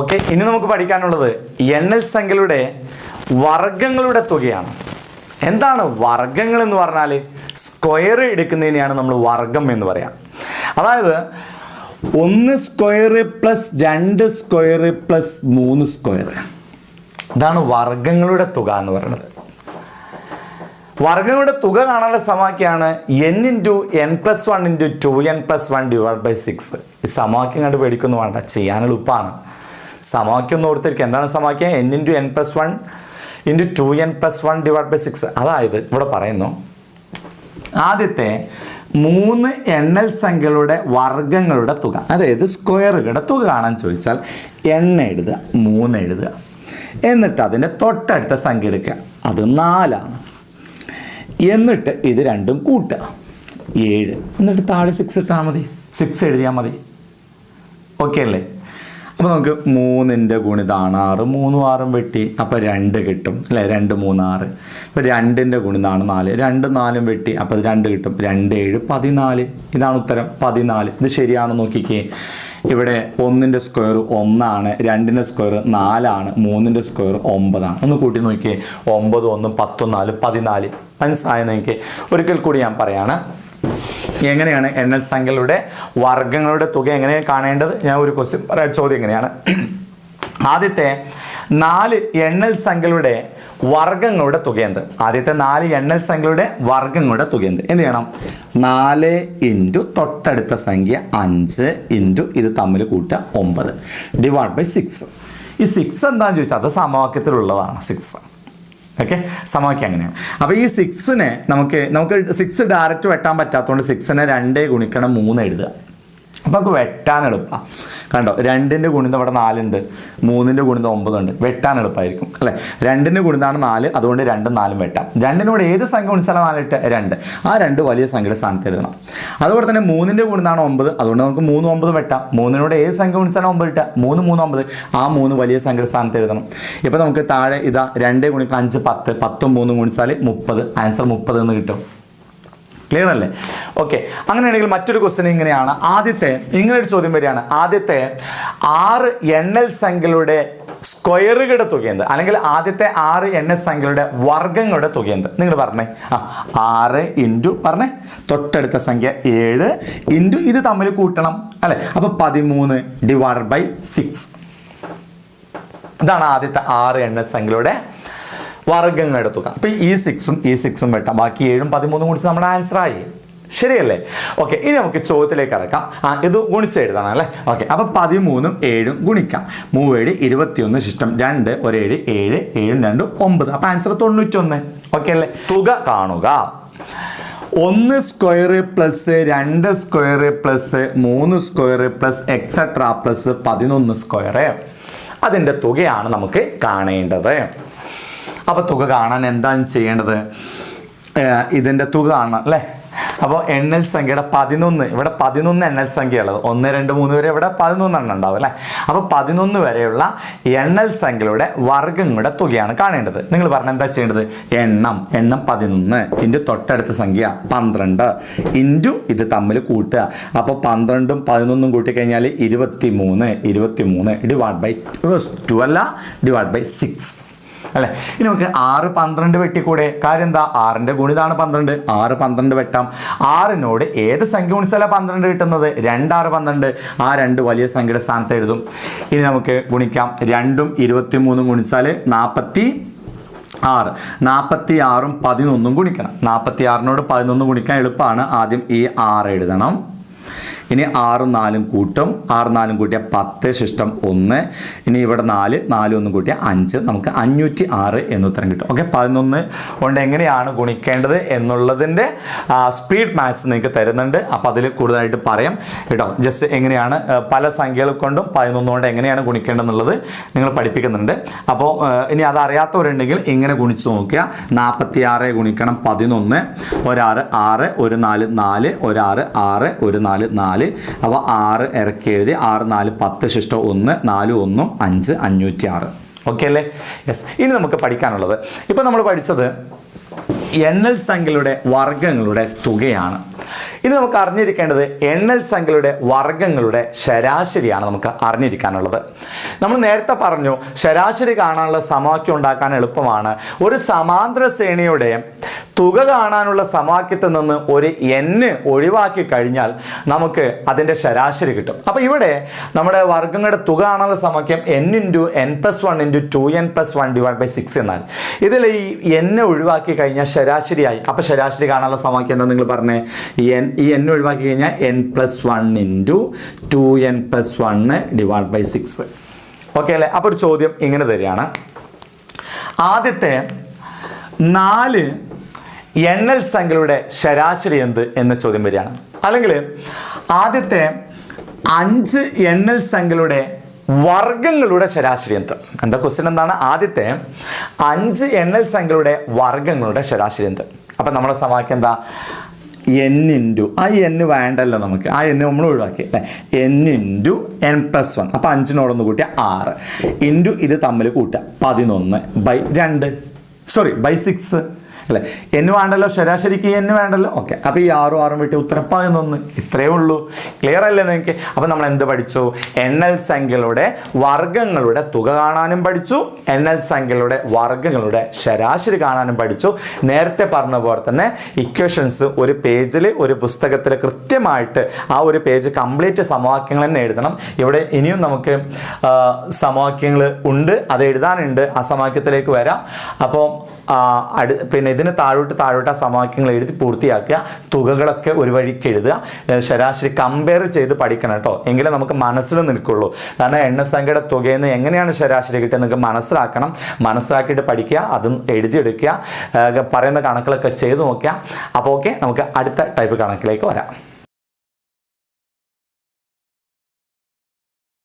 Okay, ഇനി നമുക്ക് പഠിക്കാനുള്ളത് എണ്ണൽ സംഖ്യകളുടെ വർഗങ്ങളുടെ തുകയാണ്. എന്താണ് വർഗങ്ങൾ എന്ന് പറഞ്ഞാൽ? സ്ക്വയർ എടുക്കുന്നതിനെയാണ് നമ്മൾ വർഗം എന്ന് പറയാം. അതായത് 1 square plus 2 square plus 3 square, ഇതാണ് വർഗങ്ങളുടെ തുക എന്ന് പറയുന്നത്. വർഗങ്ങളുടെ തുക കാണാനുള്ള സമവാക്യമാണ് n × n+1 × 2n+1 / 6. ഈ സമവാക്യം കണ്ട് പേടിക്കൊന്നും വേണ്ട, ചെയ്യാൻ എളുപ്പമാണ്. സമവാക്യം ഒന്ന് ഓർത്തിരിക്കുക. എന്താണ് സമവാക്യം? n × n+1 × 2n+1 / 6. അതായത് ഇവിടെ പറയുന്നു, ആദ്യത്തെ 3 എണ്ണൽ സംഖ്യകളുടെ വർഗങ്ങളുടെ തുക, അതായത് സ്ക്വയറുകളുടെ തുക കാണാൻ ചോദിച്ചാൽ എണ്ണ എഴുതുക, 3 എഴുതുക, എന്നിട്ട് അതിൻ്റെ തൊട്ടടുത്ത സംഖ്യ എടുക്കുക, അത് 4 ആണ്. എന്നിട്ട് ഇത് രണ്ടും കൂട്ടുക, 7, എന്നിട്ട് താഴെ 6 ഇട്ടാൽ മതി, 6 എഴുതിയാൽ മതി. ഓക്കെ അല്ലേ? അപ്പോൾ നമുക്ക് 3ൻ്റെ ഗുണിതാണ് 6, 3ഉം 6ഉം വെട്ടി, അപ്പോൾ 2 കിട്ടും അല്ലേ? 2 3 6. ഇപ്പോൾ 2ൻ്റെ ഗുണിതാണ് 4, 2 4ഉം വെട്ടി, അപ്പോൾ അത് 2 കിട്ടും. 2 7 14. ഇതാണ് ഉത്തരം, 14. ഇത് ശരിയാണെന്ന് നോക്കിക്കേ. ഇവിടെ 1ൻ്റെ സ്ക്വയർ 1 ആണ്, 2ൻ്റെ സ്ക്വയർ 4 ആണ്, 3ൻ്റെ സ്ക്വയർ 9 ആണ്. ഒന്ന് കൂട്ടി നോക്കിയേ, 9 1 10 4 14. മനസ്സിലായെന്ന് എനിക്ക് ഒരിക്കൽ കൂടി ഞാൻ പറയാണ്. എങ്ങനെയാണ് എണ്ണൽ സംഖ്യകളുടെ വർഗങ്ങളുടെ തുക എങ്ങനെയാണ് കാണേണ്ടത്? ഞാൻ ഒരു ചോദ്യം എങ്ങനെയാണ്? ആദ്യത്തെ 4 എണ്ണൽ സംഖ്യകളുടെ വർഗങ്ങളുടെ തുക എന്ത്? ആദ്യത്തെ 4 എണ്ണൽ സംഖ്യകളുടെ വർഗങ്ങളുടെ തുക എന്ത്? എന്ത് ചെയ്യണം? 4 × തൊട്ടടുത്ത സംഖ്യ 5 × ഇത് തമ്മിൽ കൂട്ടുക 9 / 6. ഈ 6 എന്താണെന്ന് ചോദിച്ചാൽ അത് സമവാക്യത്തിലുള്ളതാണ് 6. ഓക്കെ, സമവാക്യം അങ്ങനെയാണ്. അപ്പോൾ ഈ 6നെ നമുക്ക് 6 ഡയറക്റ്റ് വെട്ടാൻ പറ്റാത്തതുകൊണ്ട് 6നെ 2 ഗുണിക്കണം 3 എഴുതുക. അപ്പോൾ നമുക്ക് വെട്ടാൻ എളുപ്പമാണ്. കണ്ടോ, 2ൻ്റെ ഗുണിതം ഇവിടെ 4 ഉണ്ട്, 3ൻ്റെ ഗുണിതം 9 ഉണ്ട്. വെട്ടാൻ എളുപ്പമായിരിക്കും അല്ലേ? 2ൻ്റെ ഗുണിതാണ് 4, അതുകൊണ്ട് 2ഉം 4ഉം വെട്ടാം. 2നോട് ഏത് സംഖ്യ ഗുണിച്ചാലും 4 ഇട്ട് 2, ആ 2 വലിയ സംഖ്യയുടെ സ്ഥാനത്ത് എഴുതണം. അതുപോലെ തന്നെ 3ൻ്റെ ഗുണിതാണ് 9, അതുകൊണ്ട് നമുക്ക് 3 9 വെട്ടാം. 3നോട് ഏത് സംഖ്യ ഗുണിച്ചാലും 9 ഇട്ടാൽ 3 3 9, ആ 3 വലിയ സംഖ്യയുടെ സ്ഥാനത്ത് എഴുതണം. ഇപ്പോൾ നമുക്ക് താഴെ ഇതാ 2 ഗുണിക്കണം 5 10, 10ഉം 3ഉം ഗുണിച്ചാൽ 30, ആൻസർ 30 എന്ന് കിട്ടും. ക്ലിയർ അല്ലേ? ഓക്കെ, അങ്ങനെയാണെങ്കിൽ മറ്റൊരു ക്വസ്റ്റ്യൻ ഇങ്ങനെയാണ്. ആദ്യത്തെ ഇങ്ങനൊരു ചോദ്യം വരികയാണ്. ആദ്യത്തെ 6 എണ്ണൽ സംഖ്യകളുടെ സ്ക്വയറുകളുടെ തുക എന്ത്? അല്ലെങ്കിൽ ആദ്യത്തെ 6 എണ്ണൽ സംഖ്യകളുടെ വർഗങ്ങളുടെ തുക എന്ത്? നിങ്ങൾ പറഞ്ഞേ. 6 × പറഞ്ഞേ തൊട്ടടുത്ത സംഖ്യ 7 × ഇത് തമ്മിൽ കൂട്ടണം അല്ലേ? അപ്പോൾ 13 / 6. ഇതാണ് ആദ്യത്തെ 6 എണ്ണൽ സംഖ്യകളുടെ വർഗങ്ങളുടെ തുക. അപ്പോൾ ഈ 6ഉം വെട്ടാം, ബാക്കി 7ഉം 13ഉം കുടിച്ച് നമ്മുടെ ആൻസർ ആയി. ശരിയല്ലേ? ഓക്കെ, ഇനി നമുക്ക് ചോദ്യത്തിലേക്ക് കിടക്കാം. ഇത് ഗുണിച്ചെഴുതണം അല്ലേ? ഓക്കെ, അപ്പോൾ 13ഉം 7ഉം ഗുണിക്കാം. 3 21 ശിഷ്ടം 2 1 7 7 7 2 9. അപ്പോൾ ആൻസർ 91. ഓക്കെ അല്ലേ? തുക കാണുക. 1 square plus 2 square plus 3 square plus et cetera plus 11 square, അതിൻ്റെ തുകയാണ് നമുക്ക് കാണേണ്ടത്. അപ്പോൾ തുക കാണാൻ എന്താണ് ചെയ്യേണ്ടത്? ഇതിൻ്റെ തുക കാണണം അല്ലേ? അപ്പോൾ എണ്ണൽ സംഖ്യയുടെ 11, ഇവിടെ 11 എണ്ണൽ സംഖ്യയുള്ളത്, 1 2 3 വരെ ഇവിടെ 11 എണ്ണം ഉണ്ടാവും അല്ലേ? അപ്പോൾ 11 വരെയുള്ള എണ്ണൽ സംഖ്യകളുടെ വർഗങ്ങളുടെ തുകയാണ് കാണേണ്ടത്. നിങ്ങൾ പറഞ്ഞാൽ എന്താ ചെയ്യേണ്ടത്? എണ്ണം 11 × തൊട്ടടുത്ത സംഖ്യ 12 × ഇത് തമ്മിൽ കൂട്ടുക. അപ്പോൾ 12ഉം 11ഉം കൂട്ടിക്കഴിഞ്ഞാൽ 23 /2 അല്ല, /6 അല്ലേ? ഇനി നമുക്ക് 6 12 വെട്ടിക്കൂടെ? കാര്യം എന്താ? 6ൻ്റെ ഗുണിതാണ് 12, 6 12 വെട്ടാം. 6നോട് ഏത് സംഖ്യ ഗുണിച്ചാലാണ് 12 കിട്ടുന്നത്? 2 6 12, ആ 2 വലിയ സംഖ്യയുടെ സ്ഥാനത്ത് എഴുതും. ഇനി നമുക്ക് ഗുണിക്കാം. 2ഉം 23ഉം ഗുണിച്ചാൽ 46, 46ഉം 11ഉം ഗുണിക്കണം. 46നോട് 11 ഗുണിക്കാൻ എളുപ്പമാണ്. ആദ്യം ഈ 6 എഴുതണം. ഇനി 6ഉം 4ഉം കൂട്ടും, 6 4ഉം കൂട്ടിയാൽ 10 ശിഷ്ടം 1. ഇനി ഇവിടെ 4 4 1 കൂട്ടിയാൽ 5, നമുക്ക് 506 എന്നുത്തരം കിട്ടും. ഓക്കെ, 11 കൊണ്ട് എങ്ങനെയാണ് ഗുണിക്കേണ്ടത് എന്നുള്ളതിൻ്റെ സ്പീഡ് മാത്സ് നിങ്ങൾക്ക് തരുന്നുണ്ട്. അപ്പോൾ അതിൽ കൂടുതലായിട്ട് പറയാം കേട്ടോ. ജസ്റ്റ് എങ്ങനെയാണ് പല സംഖ്യകൾ കൊണ്ടും 11 കൊണ്ട് എങ്ങനെയാണ് ഗുണിക്കേണ്ടതെന്നുള്ളത് നിങ്ങൾ പഠിപ്പിക്കുന്നുണ്ട്. അപ്പോൾ ഇനി അതറിയാത്തവരുണ്ടെങ്കിൽ ഇങ്ങനെ ഗുണിച്ച് നോക്കുക. 46 ഗുണിക്കണം 11, 1 6 6 1 4 4 1 6 6 1 4 4. അപ്പോൾ 6 ഇറക്കി എഴുതി. 6 4 10 ശിഷ്ടം 1 4 1 5 506. ഓക്കെ അല്ലേ? യെസ്. ഇനി നമുക്ക് പഠിക്കാനുള്ളത്, ഇപ്പോൾ നമ്മൾ പഠിച്ചത് എണ്ണൽ സംഖ്യകളുടെ വർഗങ്ങളുടെ തുകയാണ്. ഇനി നമുക്ക് അറിഞ്ഞിരിക്കേണ്ടത് എണ്ണൽ സംഖ്യകളുടെ വർഗ്ഗങ്ങളുടെ ശരാശരിയാണ് നമുക്ക് അറിഞ്ഞിരിക്കാനുള്ളത്. നമ്മൾ നേരത്തെ പറഞ്ഞു ശരാശരി കാണാനുള്ള സമവാക്യം ഉണ്ടാക്കാൻ എളുപ്പമാണ്. ഒരു സമാന്തര ശ്രേണിയുടെ തുക കാണാനുള്ള സമവാക്യത്തിൽ നിന്ന് ഒരു n ഒഴിവാക്കി കഴിഞ്ഞാൽ നമുക്ക് അതിൻ്റെ ശരാശരി കിട്ടും. അപ്പോൾ ഇവിടെ നമ്മുടെ വർഗ്ഗങ്ങളുടെ തുക കാണാനുള്ള സമവാക്യം n × n+1 × 2n+1/6 എന്നാൽ ഇതിൽ ഈ n ഒഴിവാക്കി കഴിഞ്ഞാൽ ശരാശരിയായി. അപ്പോൾ ശരാശരി കാണാനുള്ള സമവാക്യം എന്താ നിങ്ങൾ പറഞ്ഞേ? ഈ n ഒഴിവാക്കി കഴിഞ്ഞാൽ n+1 × 2n+1/6. ഓക്കെ അല്ലേ? അപ്പോൾ ഒരു ചോദ്യം ഇങ്ങനെ തരികയാണ്. ആദ്യത്തെ 4 എണ്ണൽ സംഖ്യകളുടെ ശരാശരി എന്ത് എന്ന ചോദ്യം വരികയാണ്. അല്ലെങ്കിൽ ആദ്യത്തെ 5 എണ്ണൽ സംഖ്യകളുടെ വർഗ്ഗങ്ങളുടെ ശരാശരി എന്ത്? എന്താ ക്വസ്റ്റ്യൻ എന്താണ്? ആദ്യത്തെ 5 എണ്ണൽ സംഖ്യകളുടെ വർഗ്ഗങ്ങളുടെ ശരാശരി എന്ത്? അപ്പം നമ്മുടെ സമവാക്യം എന്താ? n × ആ n വേണ്ടല്ലോ നമുക്ക്, ആ n നമ്മൾ ഒഴിവാക്കി അല്ലേ. n × n+1, അപ്പോൾ 5നോടൊന്ന് കൂട്ടിയാൽ 6 ഇൻറ്റു ഇത് തമ്മിൽ കൂട്ടുക 11/6 അല്ലേ. n വേണ്ടല്ലോ, ശരാശരിക്ക് n വേണ്ടല്ലോ. ഓക്കെ, അപ്പോൾ ഈ 6 6 വിട്ട് ഉത്തരം 11. ഇത്രയേ ഉള്ളൂ. ക്ലിയർ അല്ലേ നിങ്ങൾക്ക്? അപ്പോൾ നമ്മൾ എന്ത് പഠിച്ചു? എണ്ണൽ സംഖ്യകളുടെ വർഗ്ഗങ്ങളുടെ തുക കാണാനും പഠിച്ചു, എണ്ണൽ സംഖ്യകളുടെ വർഗ്ഗങ്ങളുടെ ശരാശരി കാണാനും പഠിച്ചു. നേരത്തെ പറഞ്ഞ പോലെ തന്നെ ഇക്വേഷൻസ് ഒരു പേജിൽ, ഒരു പുസ്തകത്തിൽ കൃത്യമായിട്ട് ആ ഒരു പേജ് കംപ്ലീറ്റ് സമവാക്യങ്ങൾ തന്നെ എഴുതണം. ഇവിടെ ഇനിയും നമുക്ക് സമവാക്യങ്ങൾ ഉണ്ട്, അത് എഴുതാനുണ്ട്. ആ സമവാക്യത്തിലേക്ക് വരാം. അപ്പോൾ പിന്നെ ഇതിന് താഴോട്ട് ആ സമവാക്യങ്ങൾ എഴുതി പൂർത്തിയാക്കുക. തുകകളൊക്കെ ഒരു വഴിക്ക് എഴുതുക. ശരാശരി കമ്പയർ ചെയ്ത് പഠിക്കണം കേട്ടോ, എങ്കിലേ നമുക്ക് മനസ്സിൽ നിൽക്കുള്ളൂ. കാരണം എണ്ണസംഖ്യയുടെ തുകയിൽ നിന്ന് എങ്ങനെയാണ് ശരാശരി കിട്ടുക നിങ്ങൾക്ക് മനസ്സിലാക്കണം. മനസ്സിലാക്കിയിട്ട് പഠിക്കുക, അതും എഴുതിയെടുക്കുക, പറയുന്ന കണക്കുകളൊക്കെ ചെയ്ത് നോക്കുക. അപ്പോൾ ഓക്കെ, നമുക്ക് അടുത്ത ടൈപ്പ് കണക്കിലേക്ക് വരാം.